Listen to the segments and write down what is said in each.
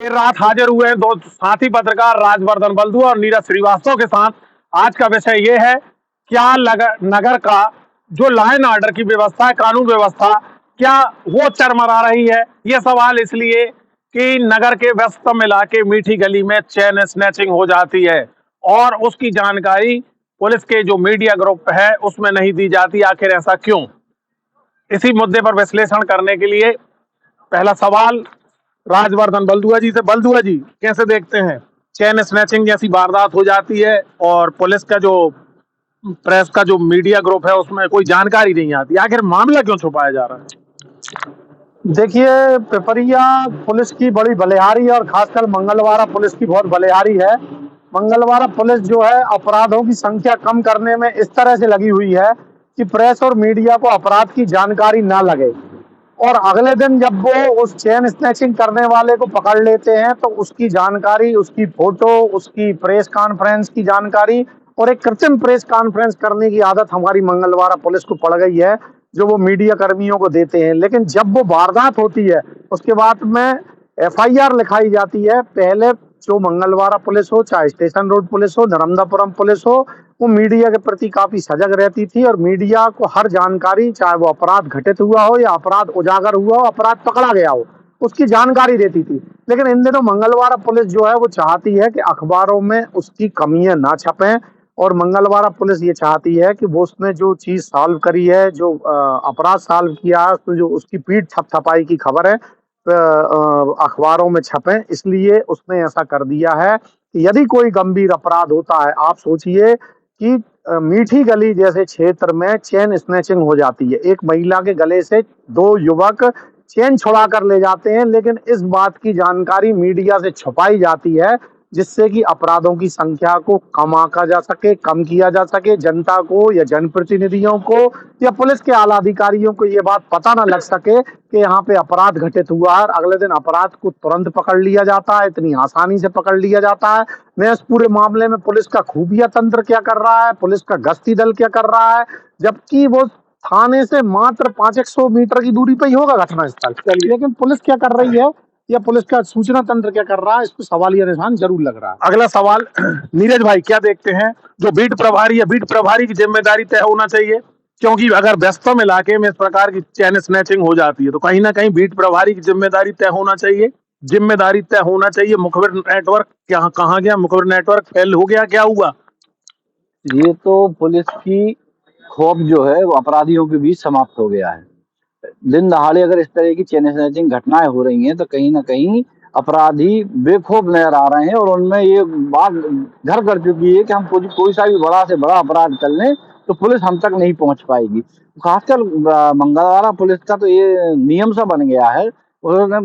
देर रात हाजिर हुए हैं दो साथी पत्रकार राजवर्धन बल्दू और नीरज श्रीवास्तव के साथ। आज का विषय ये है, क्या नगर का जो लॉ एंड ऑर्डर की व्यवस्था है, कानून व्यवस्था, क्या वो चरमरा रही है। ये सवाल इसलिए कि नगर के व्यस्तम इलाके मीठी गली में चेन स्नैचिंग हो जाती है और उसकी जानकारी पुलिस के जो मीडिया ग्रुप है उसमें नहीं दी जाती। आखिर ऐसा क्यों? इसी मुद्दे पर विश्लेषण करने के लिए पहला सवाल राजवर्धन बल्दुआ जी से। बल्दुआ जी, कैसे देखते हैं चेन स्नैचिंग जैसी वारदात हो जाती है और पुलिस का जो प्रेस का जो मीडिया ग्रुप है उसमें कोई जानकारी नहीं आती, आखिर मामला क्यों छुपाया जा रहा है? देखिए, पिपरिया पुलिस की बड़ी बलिहारी है और खासकर मंगलवारा पुलिस की बहुत बलिहारी है। मंगलवारा पुलिस जो है अपराधों की संख्या कम करने में इस तरह से लगी हुई है कि प्रेस और मीडिया को अपराध की जानकारी ना लगे, और अगले दिन जब वो उस चेन स्नैचिंग करने वाले को पकड़ लेते हैं तो उसकी जानकारी, उसकी फोटो, उसकी प्रेस कॉन्फ्रेंस की जानकारी और एक कृत्रिम प्रेस कॉन्फ्रेंस करने की आदत हमारी मंगलवारा पुलिस को पड़ गई है, जो वो मीडिया कर्मियों को देते हैं। लेकिन जब वो वारदात होती है उसके बाद में एफआईआर लिखाई जाती है। पहले जो मंगलवारा पुलिस हो, चाहे स्टेशन रोड पुलिस हो, नर्मदापुरम पुलिस हो, वो मीडिया के प्रति काफी सजग रहती थी और मीडिया को हर जानकारी, चाहे वो अपराध घटित हुआ हो या अपराध उजागर हुआ हो, अपराध पकड़ा गया हो, उसकी जानकारी देती थी। लेकिन इन दिनों मंगलवारा पुलिस जो है वो चाहती है कि अखबारों में उसकी कमियां ना छपें, और मंगलवारा पुलिस ये चाहती है कि वो उसने जो चीज सॉल्व करी है, जो अपराध सॉल्व किया है, उसमें जो उसकी पीठ थपथपाई की खबर है अखबारों में छपे। इसलिए उसने ऐसा कर दिया है कि यदि कोई गंभीर अपराध होता है, आप सोचिए कि मीठी गली जैसे क्षेत्र में चेन स्नैचिंग हो जाती है, एक महिला के गले से दो युवक चेन छुड़ा कर ले जाते हैं, लेकिन इस बात की जानकारी मीडिया से छुपाई जाती है जिससे कि अपराधों की संख्या को कम आंका जा सके, कम किया जा सके। जनता को या जनप्रतिनिधियों को या पुलिस के आला अधिकारियों को ये बात पता ना लग सके कि यहाँ पे अपराध घटित हुआ है। अगले दिन अपराध को तुरंत पकड़ लिया जाता है, इतनी आसानी से पकड़ लिया जाता है। मैं इस पूरे मामले में पुलिस का खुफिया तंत्र क्या कर रहा है, पुलिस का गश्ती दल क्या कर रहा है, जबकि वो थाने से मात्र 500 मीटर की दूरी पर ही होगा घटनास्थल, लेकिन पुलिस क्या कर रही है या पुलिस का सूचना तंत्र क्या कर रहा है, इसको सवालिया निशान जरूर लग रहा है। अगला सवाल नीरज भाई, क्या देखते हैं जो बीट प्रभारी है, बीट प्रभारी की जिम्मेदारी तय होना चाहिए, क्योंकि अगर व्यस्तम इलाके में इस प्रकार की चैन स्नैचिंग हो जाती है तो कहीं ना कहीं बीट प्रभारी की जिम्मेदारी तय होना चाहिए, जिम्मेदारी तय होना चाहिए। मुखबिर नेटवर्क क्या कहाँ गया? मुखबिर नेटवर्क फेल हो गया, क्या हुआ? ये तो पुलिस की खौफ जो है वो अपराधियों के बीच समाप्त हो गया है। दिन दहाड़े अगर इस तरह की चेन स्नैचिंग घटनाएं हो रही हैं तो कहीं ना कहीं अपराधी बेखौफ नजर आ रहे हैं, और उनमें ये बात घर कर चुकी है कि हम कोई सा भी बड़ा से बड़ा अपराध कर लें तो पुलिस हम तक नहीं पहुंच पाएगी। खासकर मंगलवारा पुलिस का तो ये नियम सा बन गया है। उन्होंने,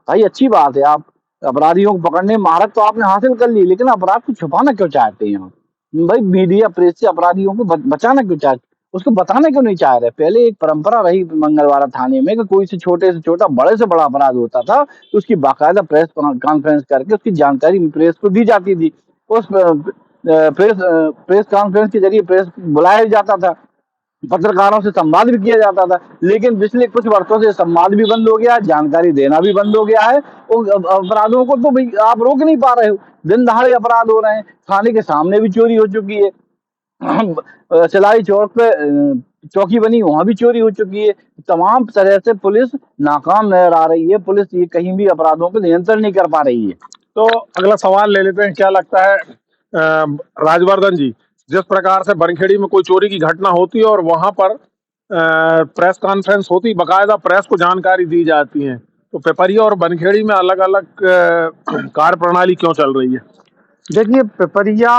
भाई अच्छी बात है, आप अपराधियों को पकड़ने में महारत तो आपने हासिल कर ली, लेकिन अपराध को छुपाना क्यों चाहते हैं? भाई मीडिया प्रेस से अपराधियों को बचाना क्यों चाहते, उसको बताना क्यों नहीं चाह रहे? पहले एक परंपरा रही मंगलवारा थाने में कि कोई से छोटा बड़े से बड़ा अपराध होता था तो उसकी बाकायदा प्रेस कॉन्फ्रेंस करके उसकी जानकारी प्रेस को दी जाती थी। उस प्रेस कॉन्फ्रेंस के जरिए प्रेस बुलाया जाता था, पत्रकारों से संवाद भी किया जाता था। लेकिन पिछले कुछ वर्षों से संवाद भी बंद हो गया, जानकारी देना भी बंद हो गया है। अपराधों को तो भाई आप रोक नहीं पा रहे हो, दिन दहाड़े अपराध हो रहे हैं। थाने के सामने भी चोरी हो चुकी है, सिलाई चौक पे चौकी बनी, वहां भी चोरी हो चुकी है। तमाम तरह से पुलिस नाकाम नजर आ रही है। पुलिस ये कहीं भी अपराधों पर नियंत्रण नहीं कर पा रही है। तो अगला सवाल ले लेते हैं। क्या लगता है राजवर्धन जी, जिस प्रकार से बनखेड़ी में कोई चोरी की घटना होती है और वहां पर प्रेस कॉन्फ्रेंस होती, बकायदा प्रेस को जानकारी दी जाती है, तो पिपरिया और बनखेड़ी में अलग अलग कार्य प्रणाली क्यों चल रही है? देखिए, पिपरिया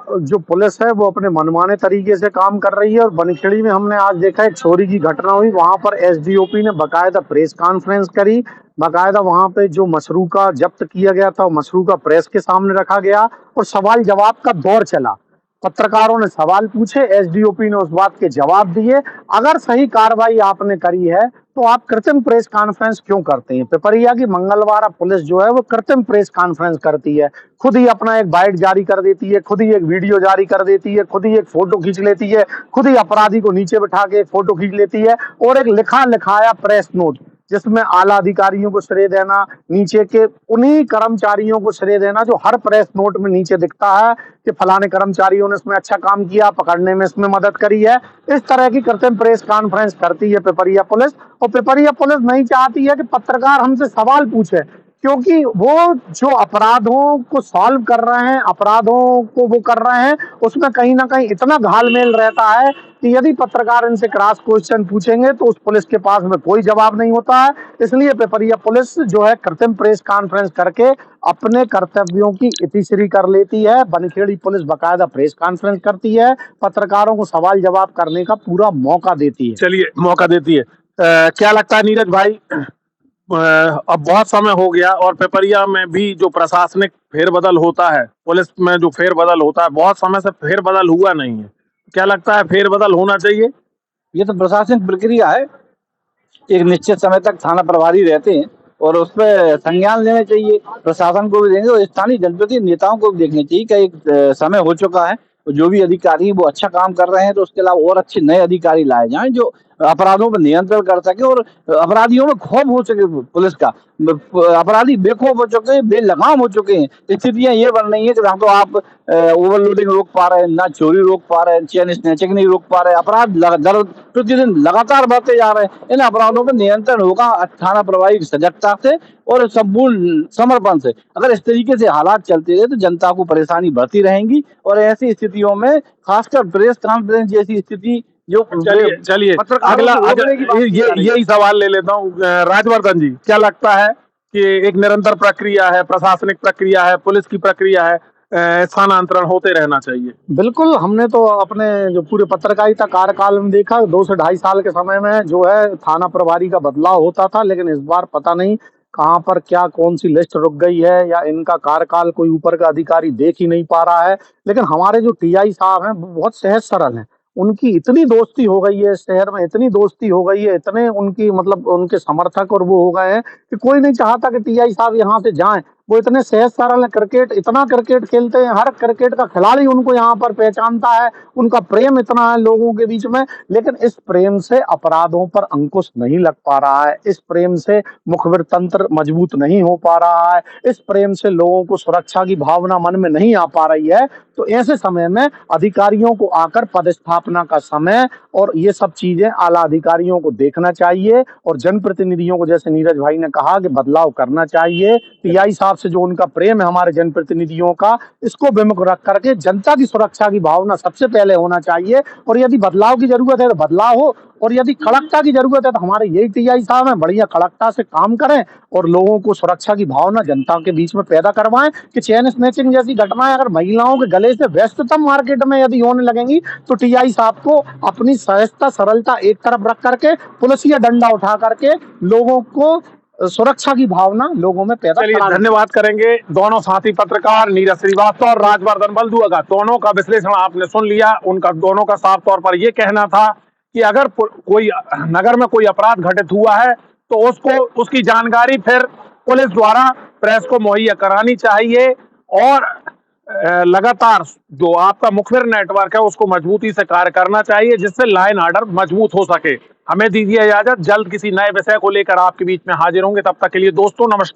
जो पुलिस है वो अपने मनमाने तरीके से काम कर रही है, और बनखेड़ी में हमने आज देखा एक चोरी की घटना हुई, वहां पर एसडीओपी ने बकायदा प्रेस कॉन्फ्रेंस करी, बकायदा वहां पे जो मशरूका जब्त किया गया था मशरूका प्रेस के सामने रखा गया और सवाल जवाब का दौर चला। पत्रकारों ने सवाल पूछे, एसडीओपी ने उस बात के जवाब दिए। अगर सही कार्रवाई आपने करी है तो आप कृत्रिम प्रेस कॉन्फ्रेंस क्यों करते हैं? पिपरिया की मंगलवारा पुलिस जो है वो कृत्रिम प्रेस कॉन्फ्रेंस करती है, खुद ही अपना एक बाइट जारी कर देती है, खुद ही एक वीडियो जारी कर देती है, खुद ही एक फोटो खींच लेती है, खुद ही अपराधी को नीचे बिठा के एक फोटो खींच लेती है और एक लिखा लिखाया प्रेस नोट जिसमें आला अधिकारियों को श्रेय देना, नीचे के उन्हीं कर्मचारियों को श्रेय देना जो हर प्रेस नोट में नीचे दिखता है कि फलाने कर्मचारियों ने इसमें अच्छा काम किया, पकड़ने में इसमें मदद करी है। इस तरह की कृत्रिम प्रेस कॉन्फ्रेंस करती है पिपरिया पुलिस, और पिपरिया पुलिस नहीं चाहती है कि पत्रकार हमसे सवाल पूछे, क्योंकि वो जो अपराधों को सॉल्व कर रहे हैं, अपराधों को वो कर रहे हैं, उसमें कहीं ना कहीं इतना घालमेल रहता है कि यदि पत्रकार इनसे क्रॉस क्वेश्चन पूछेंगे तो उस पुलिस के पास में कोई जवाब नहीं होता है। इसलिए पिपरिया पुलिस जो है कृत्रिम प्रेस कॉन्फ्रेंस करके अपने कर्तव्यों की इतिश्री कर लेती है। बनखेड़ी पुलिस बकायदा प्रेस कॉन्फ्रेंस करती है, पत्रकारों को सवाल जवाब करने का पूरा मौका देती है। चलिए, मौका देती है। क्या लगता है नीरज भाई, अब बहुत समय हो गया और पिपरिया में भी जो प्रशासनिक फेरबदल होता है, पुलिस में जो फेरबदल होता है, बहुत समय से फेरबदल हुआ नहीं है। क्या लगता है फेरबदल होना चाहिए? ये तो प्रशासनिक प्रक्रिया है, एक निश्चित समय तक थाना प्रभारी रहते हैं और उस पर संज्ञान लेने चाहिए, प्रशासन को भी देंगे और स्थानीय जनप्रतिनिधि नेताओं को भी देखना चाहिए कि एक समय हो चुका है, जो भी अधिकारी वो अच्छा काम कर रहे हैं तो उसके अलावा और अच्छे नए अधिकारी लाए जाएं जो अपराधों पर नियंत्रण कर सके और अपराधियों में खौफ हो सके। पुलिस का अपराधी बेखौफ हो चुके हैं, बेलगाम हो चुके हैं। स्थितियां ये बन रही है कि हम तो आप ओवरलोडिंग रोक पा रहे हैं, ना चोरी रोक पा रहे हैं, चेन स्नैचिंग नहीं रोक पा रहे, अपराध प्रतिदिन लगातार बढ़ते जा रहे हैं। इन अपराधों पर नियंत्रण होगा थाना प्रभारी की सजगता से और संपूर्ण समर्पण से। अगर इस तरीके से हालात चलते रहे तो जनता को परेशानी बढ़ती रहेंगी और ऐसी स्थितियों में खासकर प्रेस कॉन्फ्रेंस जैसी स्थिति जो चलिए अगला यही सवाल ले लेता हूँ। राजवर्धन जी, क्या लगता है कि एक निरंतर प्रक्रिया है, प्रशासनिक प्रक्रिया है, पुलिस की प्रक्रिया है, स्थानांतरण होते रहना चाहिए? बिल्कुल, हमने तो अपने जो पूरे पत्रकारिता कार्यकाल में देखा 2 से 2.5 साल के समय में जो है थाना प्रभारी का बदलाव होता था, लेकिन इस बार पता नहीं कहाँ पर क्या कौन सी लिस्ट रुक गई है या इनका कार्यकाल कोई ऊपर का अधिकारी देख ही नहीं पा रहा है। लेकिन हमारे जो टीआई साहब हैं वो बहुत सहज सरल हैं, उनकी इतनी दोस्ती हो गई है शहर में, इतनी दोस्ती हो गई है, इतने उनकी मतलब उनके समर्थक और वो हो गए हैं कि कोई नहीं चाहता कि टीआई साहब यहाँ से जाएं। वो इतने सहज सरल हैं, क्रिकेट इतना क्रिकेट खेलते हैं, हर क्रिकेट का खिलाड़ी उनको यहाँ पर पहचानता है, उनका प्रेम इतना है लोगों के बीच में। लेकिन इस प्रेम से अपराधों पर अंकुश नहीं लग पा रहा है, इस प्रेम से मुखबिर तंत्र मजबूत नहीं हो पा रहा है, इस प्रेम से लोगों को सुरक्षा की भावना मन में नहीं आ पा रही है। तो ऐसे समय में अधिकारियों को आकर पदस्थापना का समय और ये सब चीजें आला अधिकारियों को देखना चाहिए और जनप्रतिनिधियों को, जैसे नीरज भाई ने कहा, कि बदलाव करना चाहिए। टीआई साहब से जो उनका प्रेम है हमारे जनप्रतिनिधियों का, इसको विमुख रख करके जनता की सुरक्षा की भावना सबसे पहले होना चाहिए। और यदि बदलाव की जरूरत है तो बदलाव हो, और यदि कड़कता की जरूरत है तो हमारे यही टीआई साहब हैं, बढ़िया कड़कता से काम करें और लोगों को सुरक्षा की भावना जनता के बीच में पैदा करवाएं कि चेन स्नैचिंग जैसी घटनाएं अगर महिलाओं के गले से व्यस्ततम मार्केट में यदि होने लगेंगी तो टीआई साहब को अपनी सहजता सरलता एक तरफ रख करके पुलिसिया डंडा उठा करके लोगों को सुरक्षा की भावना लोगों में पैदा चलिए, धन्यवाद करेंगे दोनों साथी पत्रकार नीरज श्रीवास्तव और राजवर्धन बल्दुआ का। दोनों का विश्लेषण आपने सुन लिया। उनका दोनों का साफ तौर पर यह कहना था कि अगर कोई नगर में कोई अपराध घटित हुआ है तो उसको उसकी जानकारी फिर पुलिस द्वारा प्रेस को मुहैया करानी चाहिए और लगातार जो आपका मुखबिर नेटवर्क है उसको मजबूती से कार्य करना चाहिए, जिससे लॉ एंड ऑर्डर मजबूत हो सके। हमें दीजिए इजाजत, जल्द किसी नए विषय को लेकर आपके बीच में हाजिर होंगे। तब तक के लिए दोस्तों, नमस्कार।